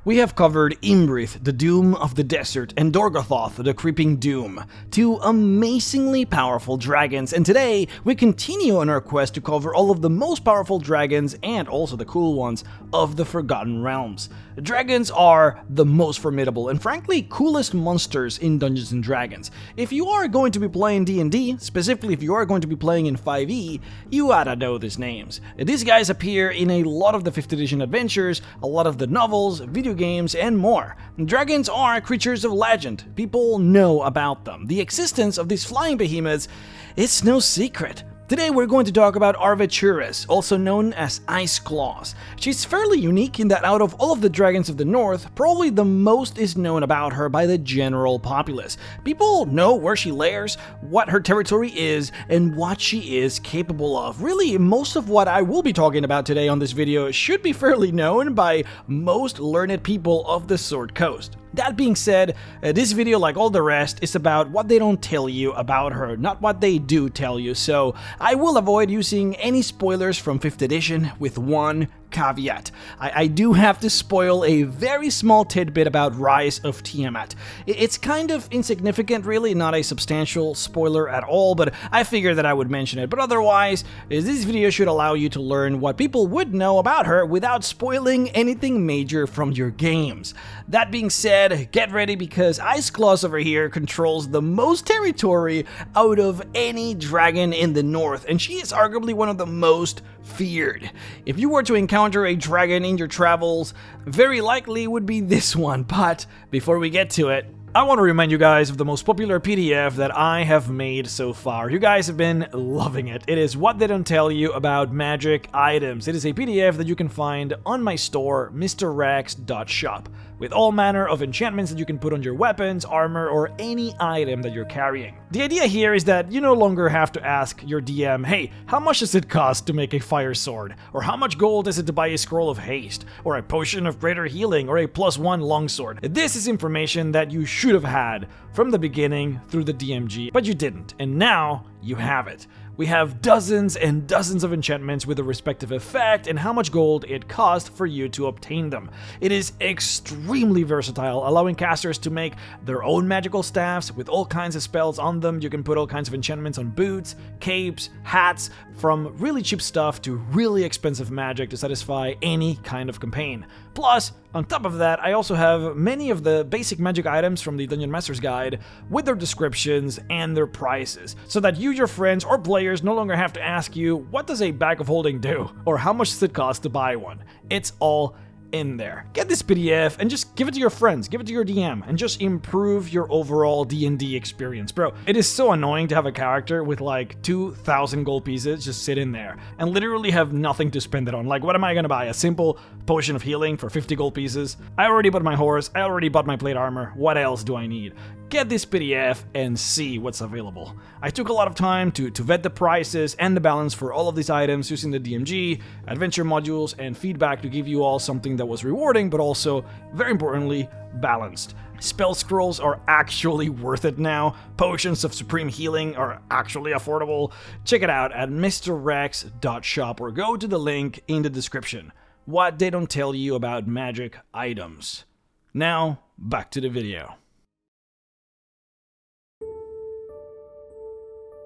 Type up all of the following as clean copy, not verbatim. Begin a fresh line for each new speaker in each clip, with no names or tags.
We have covered Imrith, the Doom of the Desert, and Dorgothoth, the Creeping Doom, two amazingly powerful dragons, and today we continue on our quest to cover all of the most powerful dragons, and also the cool ones, of the Forgotten Realms. Dragons are the most formidable and frankly coolest monsters in Dungeons & Dragons. If you are going to be playing D&D, specifically if you are going to be playing in 5e, you oughta know these names. These guys appear in a lot of the 5th edition adventures, a lot of the novels, video games, and more. Dragons are creatures of legend. People know about them. The existence of these flying behemoths is no secret. Today we're going to talk about Arveiturace, also known as Ice Claws. She's fairly unique in that out of all of the dragons of the north, probably the most is known about her by the general populace. People know where she lairs, what her territory is, and what she is capable of. Really, most of what I will be talking about today on this video should be fairly known by most learned people of the Sword Coast. That being said, this video, like all the rest, is about what they don't tell you about her, not what they do tell you, so I will avoid using any spoilers from 5th edition with one caveat. I do have to spoil a very small tidbit about Rise of Tiamat. It's kind of insignificant, really, not a substantial spoiler at all, but I figured that I would mention it. But otherwise, this video should allow you to learn what people would know about her without spoiling anything major from your games. That being said, get ready because Ice Claws over here controls the most territory out of any dragon in the north, and she is arguably one of the most feared. If you were to encounter a dragon in your travels, very likely would be this one, but before we get to it, I want to remind you guys of the most popular PDF that I have made so far. You guys have been loving it. It is What They Don't Tell You About Magic Items. It is a PDF that you can find on my store, mrrhexxart.shop, with all manner of enchantments that you can put on your weapons, armor, or any item that you're carrying. The idea here is that you no longer have to ask your DM, hey, how much does it cost to make a fire sword? Or how much gold is it to buy a scroll of haste? Or a potion of greater healing? Or a +1 longsword? This is information that you should have had from the beginning through the DMG, but you didn't, and now you have it. We have dozens and dozens of enchantments with a respective effect and how much gold it cost for you to obtain them. It is extremely versatile, allowing casters to make their own magical staffs with all kinds of spells on them. You can put all kinds of enchantments on boots, capes, hats, from really cheap stuff to really expensive magic to satisfy any kind of campaign. Plus, on top of that, I also have many of the basic magic items from the Dungeon Master's Guide with their descriptions and their prices, so that you, your friends, or players no longer have to ask you, what does a bag of holding do? Or how much does it cost to buy one? It's all in there. Get this PDF and just give it to your friends, give it to your DM, and just improve your overall D&D experience. Bro, it is so annoying to have a character with like 2,000 gold pieces just sit in there and literally have nothing to spend it on. Like, what am I gonna buy? A simple potion of healing for 50 gold pieces? I already bought my horse, I already bought my plate armor, what else do I need? Get this PDF and see what's available. I took a lot of time to vet the prices and the balance for all of these items using the DMG, adventure modules, and feedback to give you all something that was rewarding, but also, very importantly, balanced. Spell scrolls are actually worth it now. Potions of supreme healing are actually affordable. Check it out at mrrhexxart.shop or go to the link in the description. What they don't tell you about magic items. Now, back to the video.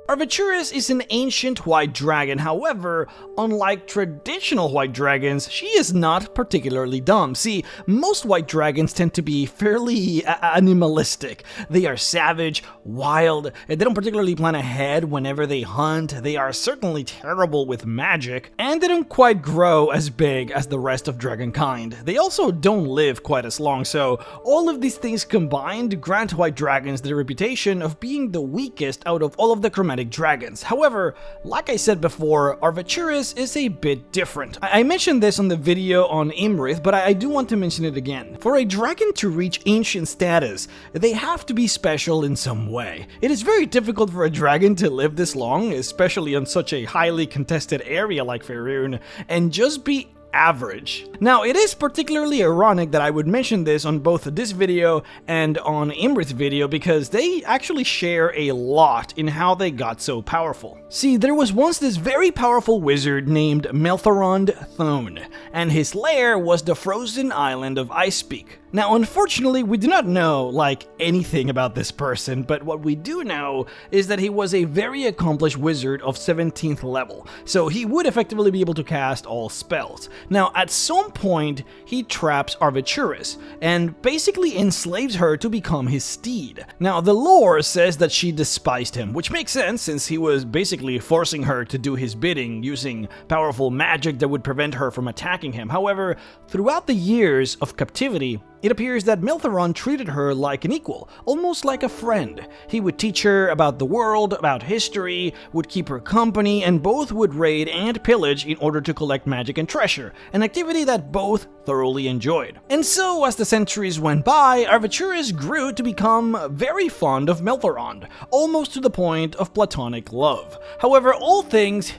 Arveiturace is an ancient white dragon. However, unlike traditional white dragons, she is not particularly dumb. See, most white dragons tend to be fairly animalistic. They are savage, wild, they don't particularly plan ahead whenever they hunt, they are certainly terrible with magic, and they don't quite grow as big as the rest of dragonkind. They also don't live quite as long, so all of these things combined grant white dragons the reputation of being the weakest out of all of the chromatic dragons. However, like I said before, Arveiturace is a bit different. I mentioned this on the video on Imrith, but I do want to mention it again. For a dragon to reach ancient status, they have to be special in some way. It is very difficult for a dragon to live this long, especially on such a highly contested area like Faerun, and just be average. Now, it is particularly ironic that I would mention this on both this video and on Imrith's video because they actually share a lot in how they got so powerful. See, there was once this very powerful wizard named Melthorond Thone, and his lair was the frozen island of Icepeak. Now, unfortunately, we do not know, anything about this person, but what we do know is that he was a very accomplished wizard of 17th level, so he would effectively be able to cast all spells. Now, at some point, he traps Arveiturace, and basically enslaves her to become his steed. Now, the lore says that she despised him, which makes sense since he was basically forcing her to do his bidding using powerful magic that would prevent her from attacking him. However, throughout the years of captivity, it appears that Melthorond treated her like an equal, almost like a friend. He would teach her about the world, about history, would keep her company, and both would raid and pillage in order to collect magic and treasure, an activity that both thoroughly enjoyed. And so, as the centuries went by, Arveiturace grew to become very fond of Melthorond, almost to the point of platonic love. However, all things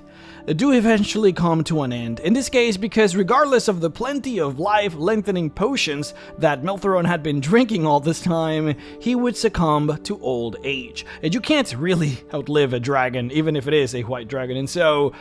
do eventually come to an end, in this case because regardless of the plenty of life-lengthening potions that Melthorond had been drinking all this time, he would succumb to old age. And you can't really outlive a dragon, even if it is a white dragon, and so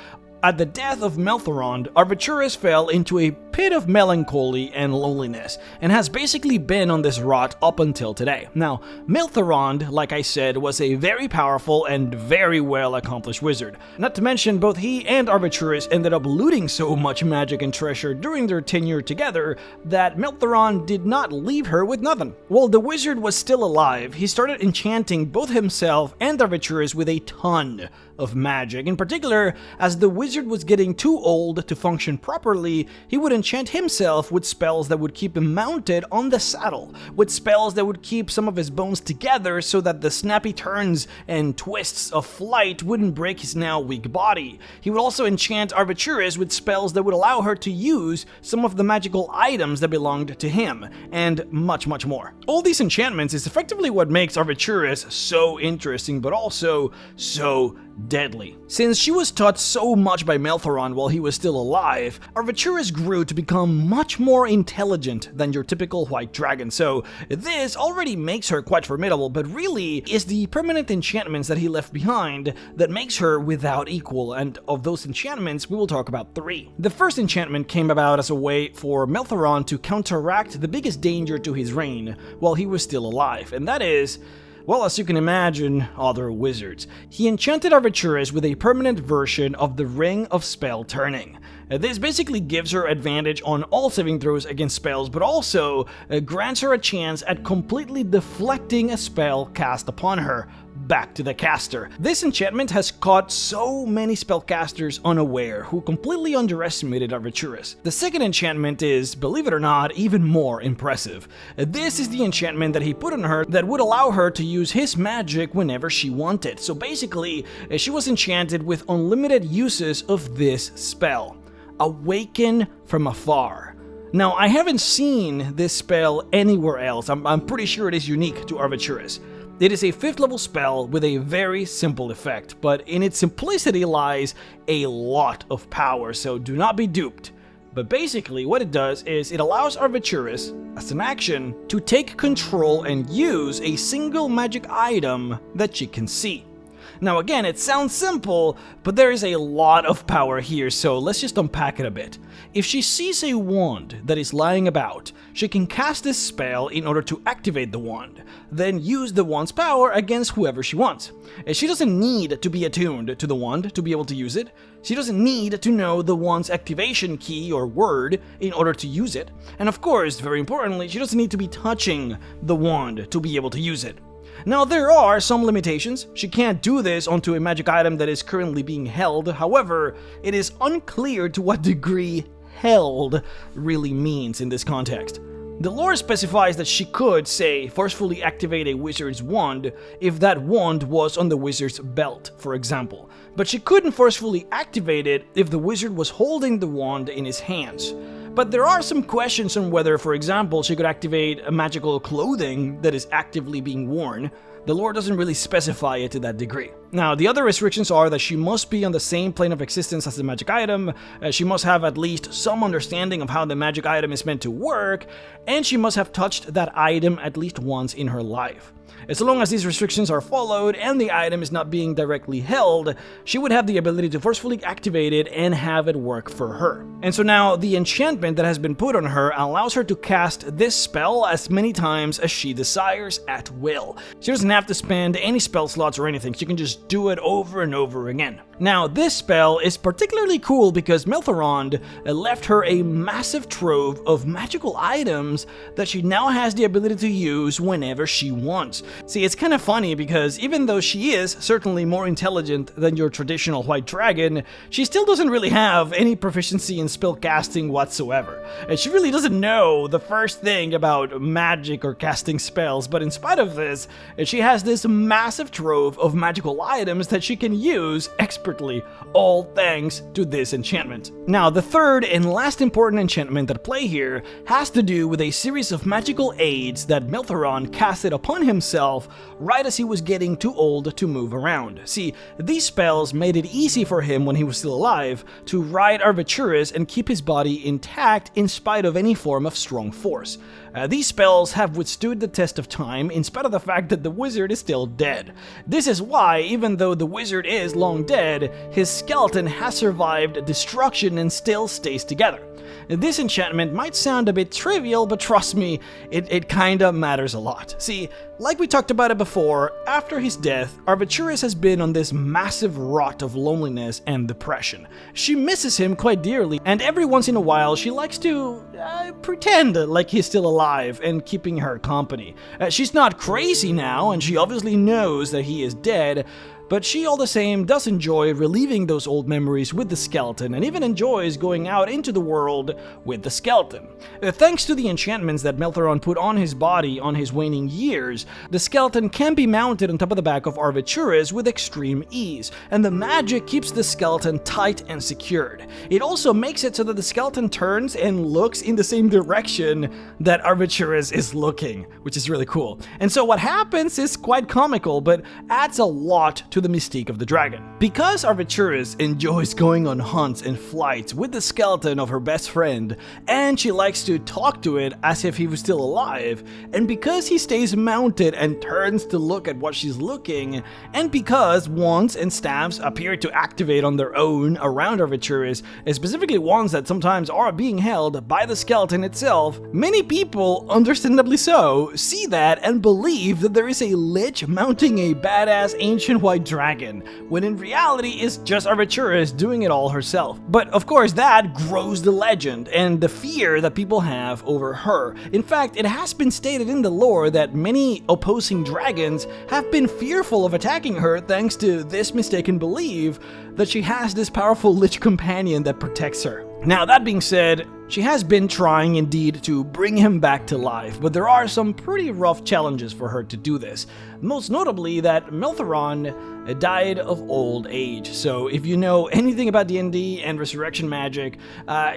at the death of Melthorond, Arveiturace fell into a pit of melancholy and loneliness, and has basically been on this rot up until today. Now, Melthorond, like I said, was a very powerful and very well accomplished wizard. Not to mention, both he and Arveiturace ended up looting so much magic and treasure during their tenure together that Melthorond did not leave her with nothing. While the wizard was still alive, he started enchanting both himself and Arveiturace with a ton of magic. In particular, as the wizard was getting too old to function properly, he would enchant himself with spells that would keep him mounted on the saddle, with spells that would keep some of his bones together so that the snappy turns and twists of flight wouldn't break his now weak body. He would also enchant Arveiturace with spells that would allow her to use some of the magical items that belonged to him, and much more. All these enchantments is effectively what makes Arveiturace so interesting, but also so deadly. Since she was taught so much by Melthorond while he was still alive, Arveiturace grew to become much more intelligent than your typical white dragon, so this already makes her quite formidable, but really is the permanent enchantments that he left behind that makes her without equal, and of those enchantments we will talk about 3. The first enchantment came about as a way for Melthorond to counteract the biggest danger to his reign while he was still alive, and that is, well, as you can imagine, other wizards. He enchanted Arveiturace with a permanent version of the Ring of Spell Turning. This basically gives her advantage on all saving throws against spells, but also grants her a chance at completely deflecting a spell cast upon her back to the caster. This enchantment has caught so many spellcasters unaware who completely underestimated Arveiturace. The second enchantment is, believe it or not, even more impressive. This is the enchantment that he put on her that would allow her to use his magic whenever she wanted. So basically, she was enchanted with unlimited uses of this spell. Awaken from Afar. Now, I haven't seen this spell anywhere else. I'm pretty sure it is unique to Arveiturace. It is a 5th level spell with a very simple effect, but in its simplicity lies a lot of power, so do not be duped. But basically what it does is it allows Arveiturace, as an action, to take control and use a single magic item that she can see. Now again, it sounds simple, but there is a lot of power here, so let's just unpack it a bit. If she sees a wand that is lying about, she can cast this spell in order to activate the wand, then use the wand's power against whoever she wants. She doesn't need to be attuned to the wand to be able to use it. She doesn't need to know the wand's activation key or word in order to use it. And of course, very importantly, she doesn't need to be touching the wand to be able to use it. Now, there are some limitations. She can't do this onto a magic item that is currently being held. However, it is unclear to what degree held really means in this context. The lore specifies that she could, say, forcefully activate a wizard's wand if that wand was on the wizard's belt, for example. But she couldn't forcefully activate it if the wizard was holding the wand in his hands. But there are some questions on whether, for example, she could activate a magical clothing that is actively being worn. The lore doesn't really specify it to that degree. Now, the other restrictions are that she must be on the same plane of existence as the magic item, she must have at least some understanding of how the magic item is meant to work, and she must have touched that item at least once in her life. As long as these restrictions are followed and the item is not being directly held, she would have the ability to forcefully activate it and have it work for her. And so now the enchantment that has been put on her allows her to cast this spell as many times as she desires at will. She doesn't have to spend any spell slots or anything, she can just do it over and over again. Now, this spell is particularly cool because Melthorond left her a massive trove of magical items that she now has the ability to use whenever she wants. See, it's kind of funny because even though she is certainly more intelligent than your traditional white dragon, she still doesn't really have any proficiency in spell casting whatsoever. And she really doesn't know the first thing about magic or casting spells, but in spite of this, she has this massive trove of magical items that she can use expertly, all thanks to this enchantment. Now, the third and last important enchantment at play here has to do with a series of magical aids that Melthorond casted upon himself right as he was getting too old to move around. See, these spells made it easy for him when he was still alive to ride Arveiturace and keep his body intact in spite of any form of strong force. These spells have withstood the test of time in spite of the fact that the wizard is still dead. This is why, even though the wizard is long dead, his skeleton has survived destruction and still stays together. This enchantment might sound a bit trivial, but trust me, it kinda matters a lot. See, like we talked about it before, after his death, Arveiturace has been on this massive rot of loneliness and depression. She misses him quite dearly, and every once in a while she likes to pretend like he's still alive and keeping her company. She's not crazy now, and she obviously knows that he is dead, but she all the same does enjoy reliving those old memories with the skeleton and even enjoys going out into the world with the skeleton. Thanks to the enchantments that Melthorond put on his body on his waning years, the skeleton can be mounted on top of the back of Arveiturace with extreme ease, and the magic keeps the skeleton tight and secured. It also makes it so that the skeleton turns and looks in the same direction that Arveiturace is looking, which is really cool. And so what happens is quite comical, but adds a lot to the mystique of the dragon. Because Arveiturace enjoys going on hunts and flights with the skeleton of her best friend, and she likes to talk to it as if he was still alive, and because he stays mounted and turns to look at what she's looking, and because wands and staffs appear to activate on their own around Arveiturace, specifically wands that sometimes are being held by the skeleton itself, many people, understandably so, see that and believe that there is a lich mounting a badass ancient white dragon, when in reality it's just Arveiturace doing it all herself. But of course that grows the legend and the fear that people have over her. In fact, it has been stated in the lore that many opposing dragons have been fearful of attacking her thanks to this mistaken belief that she has this powerful lich companion that protects her. Now, that being said, she has been trying indeed to bring him back to life, but there are some pretty rough challenges for her to do this. Most notably that Melthorond died of old age. So if you know anything about D&D and resurrection magic,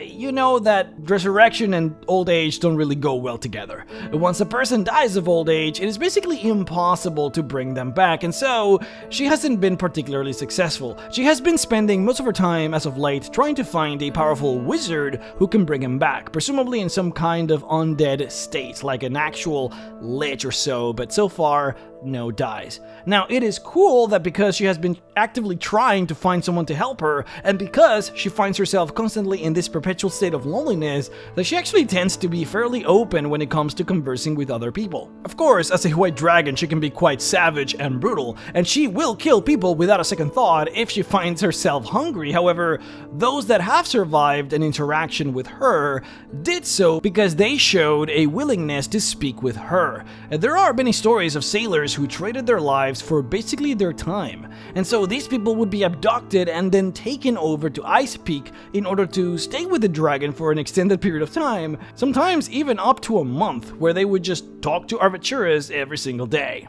you know that resurrection and old age don't really go well together. Once a person dies of old age, it is basically impossible to bring them back, and so she hasn't been particularly successful. She has been spending most of her time as of late trying to find a powerful wizard who can bring him back, presumably in some kind of undead state, like an actual lich or so, but so far, no dies. Now, it is cool that because she has been actively trying to find someone to help her, and because she finds herself constantly in this perpetual state of loneliness, that she actually tends to be fairly open when it comes to conversing with other people. Of course, as a white dragon, she can be quite savage and brutal, and she will kill people without a second thought if she finds herself hungry. However, those that have survived an interaction with her did so because they showed a willingness to speak with her. There are many stories of sailors who traded their lives for basically their time, and so these people would be abducted and then taken over to Ice Peak in order to stay with the dragon for an extended period of time, sometimes even up to a month, where they would just talk to Arveiturace every single day.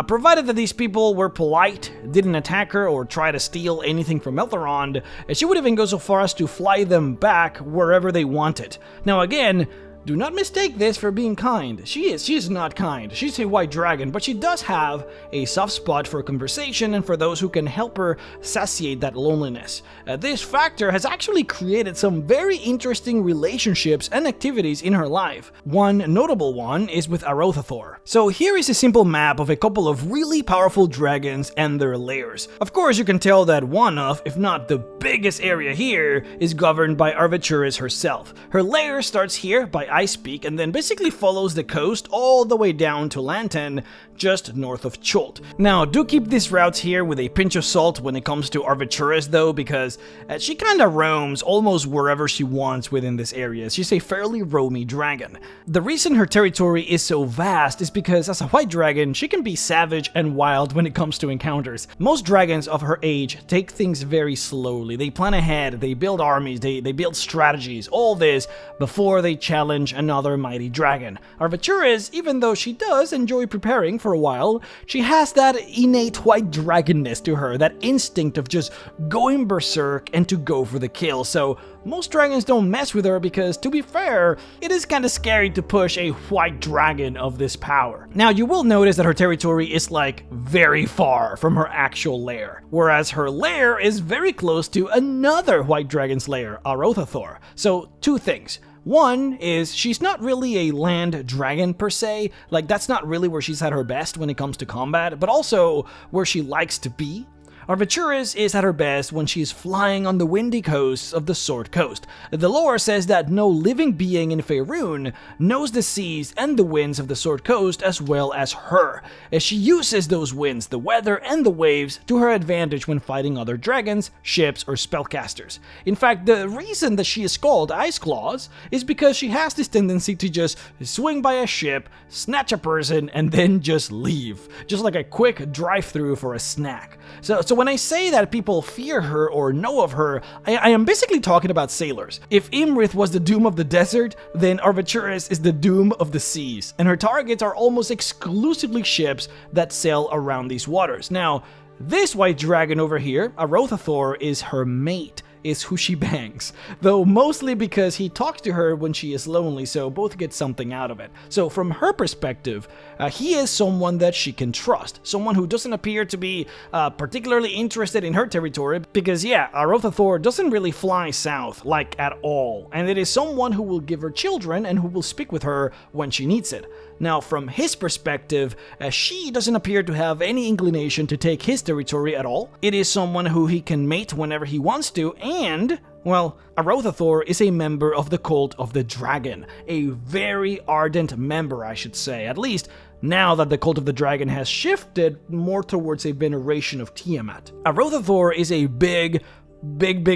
Provided that these people were polite, didn't attack her or try to steal anything from Melthorond, she would even go so far as to fly them back wherever they wanted. Now again, Do not mistake this for being kind. She is not kind. She's a white dragon, but she does have a soft spot for conversation and for those who can help her satiate that loneliness. This factor has actually created some very interesting relationships and activities in her life. One notable one is with Arveiturace. So here is a simple map of a couple of really powerful dragons and their lairs. Of course, you can tell that one of, if not the biggest area here, is governed by Arveiturace herself. Her lair starts here by Ice Peak and then basically follows the coast all the way down to Lantan, just north of Chult. Now, do keep these routes here with a pinch of salt when it comes to Arveiturace though, because she kinda roams almost wherever she wants within this area. She's a fairly roamy dragon. The reason her territory is so vast is because as a white dragon, she can be savage and wild when it comes to encounters. Most dragons of her age take things very slowly. They plan ahead, they build armies, they build strategies, all this before they challenge another mighty dragon. Arveiturace, even though she does enjoy preparing for a while, she has that innate white dragonness to her, that instinct of just going berserk and to go for the kill. So most dragons don't mess with her because, to be fair, it is kinda scary to push a white dragon of this power. Now, you will notice that her territory is like very far from her actual lair, whereas her lair is very close to another white dragon's lair, Arveiturace. So, two things. One is she's not really a land dragon per se, like that's not really where she's at her best when it comes to combat, but also where she likes to be. Arveiturace is at her best when she's flying on the windy coasts of the Sword Coast. The lore says that no living being in Faerun knows the seas and the winds of the Sword Coast as well as her, as she uses those winds, the weather, and the waves to her advantage when fighting other dragons, ships, or spellcasters. In fact, the reason that she is called Ice Claws is because she has this tendency to just swing by a ship, snatch a person, and then just leave. Just like a quick drive-through for a snack. So when I say that people fear her or know of her, I am basically talking about sailors. If Imrith was the doom of the desert, then Arveiturace is the doom of the seas, and her targets are almost exclusively ships that sail around these waters. Now, this white dragon over here, Arveiturace, is her mate, is who she bangs, though mostly because he talks to her when she is lonely, so both get something out of it. So from her perspective, he is someone that she can trust, someone who doesn't appear to be particularly interested in her territory, because yeah, Arveiturace doesn't really fly south, like at all, and it is someone who will give her children and who will speak with her when she needs it. Now, from his perspective, she doesn't appear to have any inclination to take his territory at all. It is someone who he can mate whenever he wants to, and, well, Arveiturace is a member of the Cult of the Dragon. A very ardent member, I should say. At least, now that the Cult of the Dragon has shifted more towards a veneration of Tiamat. Arveiturace is a big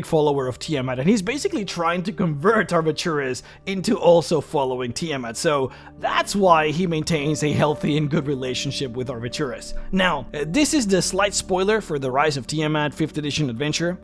follower of Tiamat, and he's basically trying to convert Arveiturace into also following Tiamat, so that's why he maintains a healthy and good relationship with Arveiturace. Now, this is the slight spoiler for the Rise of Tiamat 5th edition adventure.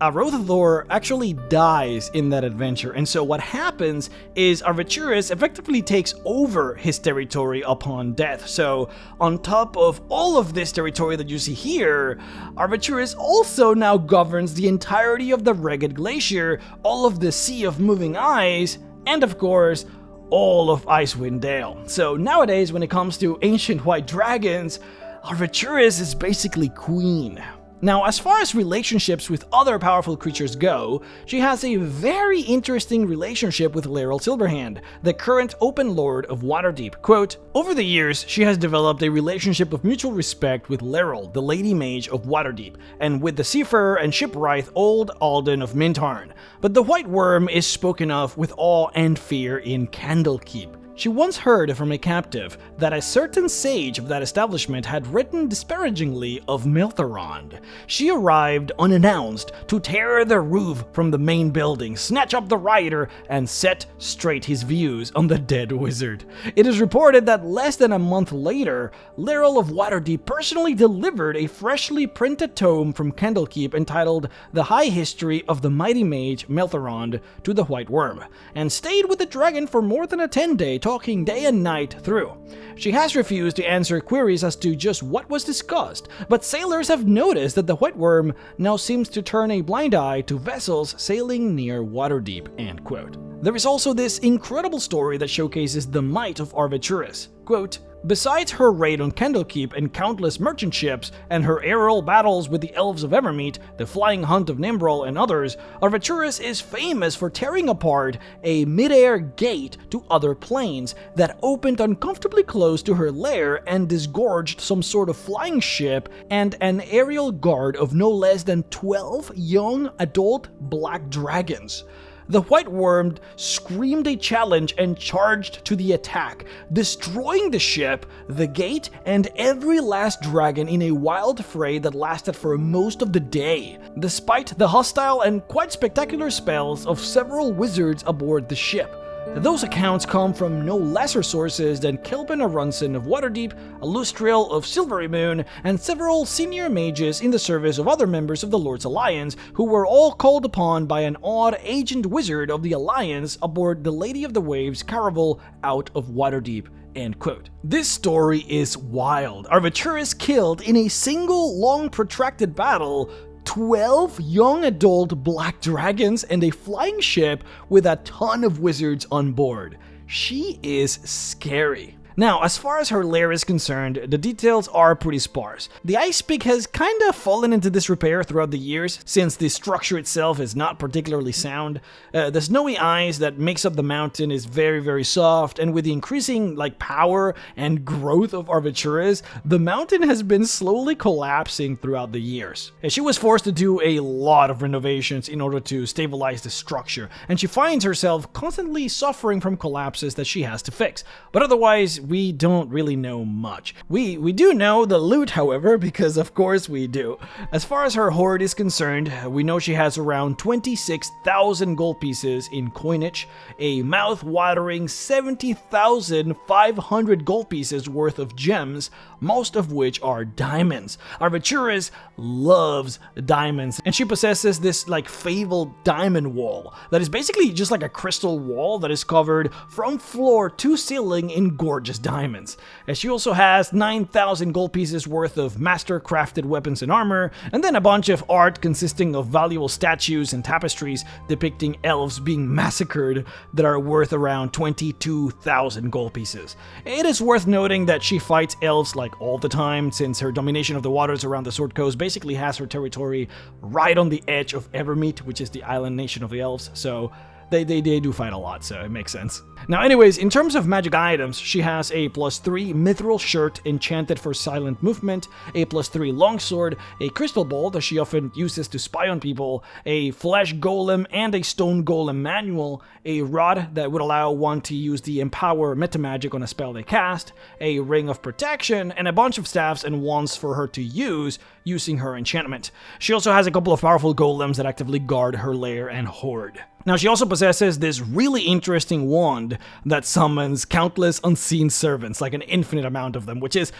Arveiturace actually dies in that adventure, and so what happens is Arveiturace effectively takes over his territory upon death. So on top of all of this territory that you see here, Arveiturace also now governs the entirety of the Ragged Glacier, all of the Sea of Moving Ice, and of course, all of Icewind Dale. So nowadays, when it comes to ancient white dragons, Arveiturace is basically queen. Now, as far as relationships with other powerful creatures go, she has a very interesting relationship with Laeral Silverhand, the current Open Lord of Waterdeep. Quote, "Over the years, she has developed a relationship of mutual respect with Laeral, the Lady Mage of Waterdeep, and with the seafarer and shipwright Old Alden of Mintarn. But the White Worm is spoken of with awe and fear in Candlekeep. She once heard from a captive that a certain sage of that establishment had written disparagingly of Miltharond. She arrived unannounced to tear the roof from the main building, snatch up the rioter, and set straight his views on the dead wizard. It is reported that less than a month later, Laeral of Waterdeep personally delivered a freshly printed tome from Candlekeep entitled The High History of the Mighty Mage Miltharond to the White Worm, and stayed with the dragon for more than a 10-day talking day and night through. She has refused to answer queries as to just what was discussed, but sailors have noticed that the White Worm now seems to turn a blind eye to vessels sailing near Waterdeep, end quote. There is also this incredible story that showcases the might of Arveiturace. Quote, besides her raid on Candlekeep and countless merchant ships, and her aerial battles with the Elves of Evermeet, the Flying Hunt of Nimbrel, and others, Arveiturace is famous for tearing apart a mid-air gate to other planes that opened uncomfortably close to her lair and disgorged some sort of flying ship and an aerial guard of no less than 12 young adult black dragons. The White Worm screamed a challenge and charged to the attack, destroying the ship, the gate, and every last dragon in a wild fray that lasted for most of the day, despite the hostile and quite spectacular spells of several wizards aboard the ship. Those accounts come from no lesser sources than Kelvin Arunson of Waterdeep, Alustriel of Silvery Moon, and several senior mages in the service of other members of the Lord's Alliance, who were all called upon by an odd agent wizard of the Alliance aboard the Lady of the Waves caravel out of Waterdeep. End quote. This story is wild. Arveiturace killed in a single long protracted battle 12 young adult black dragons and a flying ship with a ton of wizards on board. She is scary. Now, as far as her lair is concerned, the details are pretty sparse. The ice peak has kinda fallen into disrepair throughout the years, since the structure itself is not particularly sound. The snowy ice that makes up the mountain is very soft, and with the increasing power and growth of Arveiturace, the mountain has been slowly collapsing throughout the years. She was forced to do a lot of renovations in order to stabilize the structure, and she finds herself constantly suffering from collapses that she has to fix. But otherwise, we don't really know much. We do know the loot, however, because of course we do. As far as her hoard is concerned, we know she has around 26,000 gold pieces in coinage, a mouth-watering 70,500 gold pieces worth of gems, most of which are diamonds. Arveiturace loves diamonds, and she possesses this fabled diamond wall that is basically just like a crystal wall that is covered from floor to ceiling in gorgeous diamonds. And she also has 9,000 gold pieces worth of master-crafted weapons and armor, and then a bunch of art consisting of valuable statues and tapestries depicting elves being massacred that are worth around 22,000 gold pieces. It is worth noting that she fights elves all the time, since her domination of the waters around the Sword Coast basically has her territory right on the edge of Evermeet, which is the island nation of the elves, so they do fight a lot, so it makes sense. Now anyways, in terms of magic items, she has a +3 mithril shirt enchanted for silent movement, a +3 longsword, a crystal ball that she often uses to spy on people, a flesh golem and a stone golem manual, a rod that would allow one to use the empower metamagic on a spell they cast, a ring of protection, and a bunch of staffs and wands for her to use using her enchantment. She also has a couple of powerful golems that actively guard her lair and hoard. Now she also possesses this really interesting wand that summons countless unseen servants, like an infinite amount of them, which is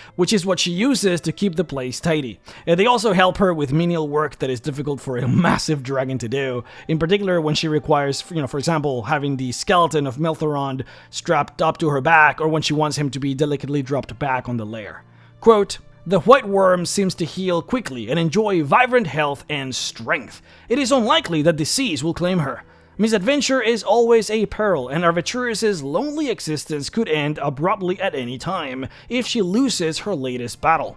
what she uses to keep the place tidy. They also help her with menial work that is difficult for a massive dragon to do, in particular when she requires, for example, having the skeleton of Melthorond strapped up to her back, or when she wants him to be delicately dropped back on the lair. Quote, the White Worm seems to heal quickly and enjoy vibrant health and strength. It is unlikely that disease will claim her. Misadventure is always a peril, and Arveiturace's lonely existence could end abruptly at any time if she loses her latest battle.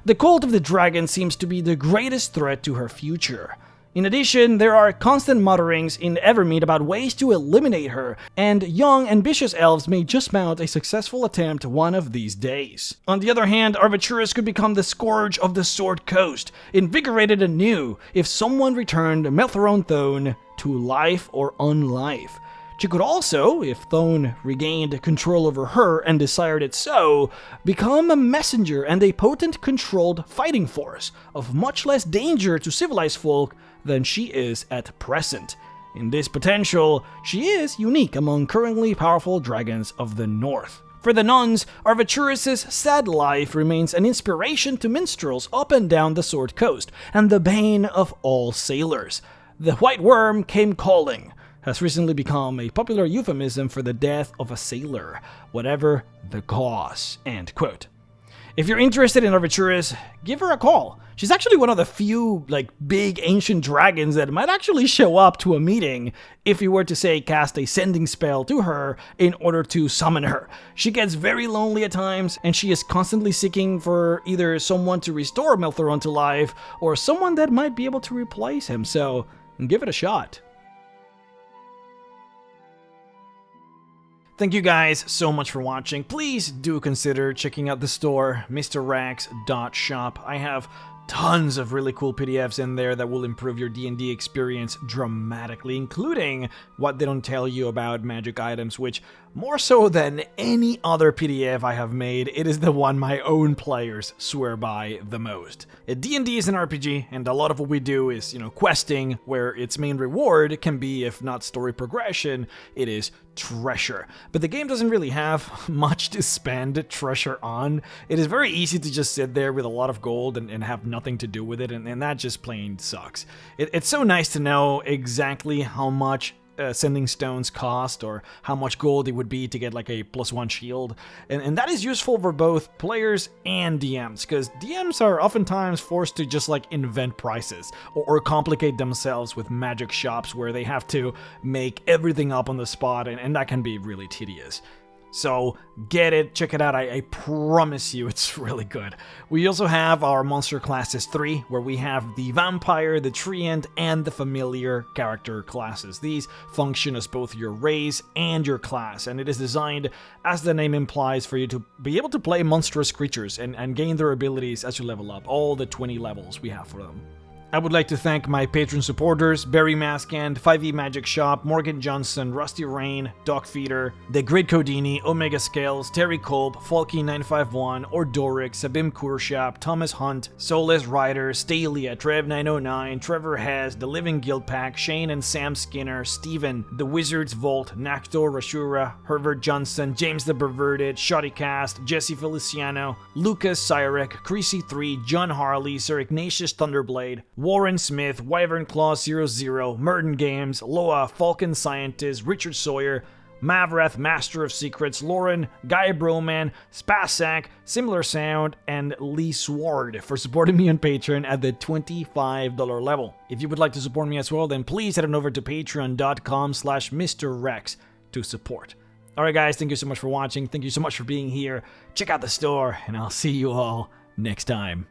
The Cult of the Dragon seems to be the greatest threat to her future. In addition, there are constant mutterings in Evermeet about ways to eliminate her, and young, ambitious elves may just mount a successful attempt one of these days. On the other hand, Arveiturace could become the scourge of the Sword Coast, invigorated anew if someone returned Melthorond Thone to life or unlife. She could also, if Thone regained control over her and desired it so, become a messenger and a potent controlled fighting force of much less danger to civilized folk than she is at present. In this potential, she is unique among currently powerful dragons of the north. For the nuns, Arveiturace's sad life remains an inspiration to minstrels up and down the Sword Coast, and the bane of all sailors. The White Worm came calling. has recently become a popular euphemism for the death of a sailor, whatever the cause, end quote. If you're interested in Arveiturace, give her a call. She's actually one of the few, big ancient dragons that might actually show up to a meeting if you were to, say, cast a sending spell to her in order to summon her. She gets very lonely at times, and she is constantly seeking for either someone to restore Meltheron to life, or someone that might be able to replace him, so give it a shot. Thank you guys so much for watching. Please do consider checking out the store, mrrex.shop. I have tons of really cool PDFs in there that will improve your D&D experience dramatically, including what they don't tell you about magic items, which, more so than any other PDF I have made, it is the one my own players swear by the most. D&D is an RPG, and a lot of what we do is, questing, where its main reward can be, if not story progression, it is treasure. But the game doesn't really have much to spend treasure on. It is very easy to just sit there with a lot of gold and have nothing to do with it, and that just plain sucks. It's so nice to know exactly how much sending stones cost, or how much gold it would be to get a +1 shield, and that is useful for both players and DMs, because DMs are oftentimes forced to just invent prices or complicate themselves with magic shops where they have to make everything up on the spot, and that can be really tedious. So get it, check it out, I promise you it's really good. We also have our monster classes 3, where we have the vampire, the treant, and the familiar character classes. These function as both your race and your class, and it is designed, as the name implies, for you to be able to play monstrous creatures and gain their abilities as you level up, all the 20 levels we have for them. I would like to thank my Patreon supporters, Barry Maskand, 5e Magic Shop, Morgan Johnson, Rusty Rain, Dogfeeder, The Great Codini, Omega Scales, Terry Kolb, Falky951, Ordoric, Sabim Kurshap, Thomas Hunt, Soulless Rider, Stalia, Trev909, Trevor Hess, The Living Guild Pack, Shane and Sam Skinner, Steven, The Wizard's Vault, Naktor Rashura, Herbert Johnson, James the Perverted, Shoddycast, Jesse Feliciano, Lucas Cyrek, Creasy3, John Harley, Sir Ignatius Thunderblade, Warren Smith, Wyvern Claw 00, Merton Games, Loa, Falcon Scientist, Richard Sawyer, Mavrath, Master of Secrets, Lauren, Guy Broman, Spasak, Similar Sound, and Lee Sword for supporting me on Patreon at the $25 level. If you would like to support me as well, then please head on over to patreon.com/MrRex to support. Alright guys, thank you so much for watching, thank you so much for being here, check out the store, and I'll see you all next time.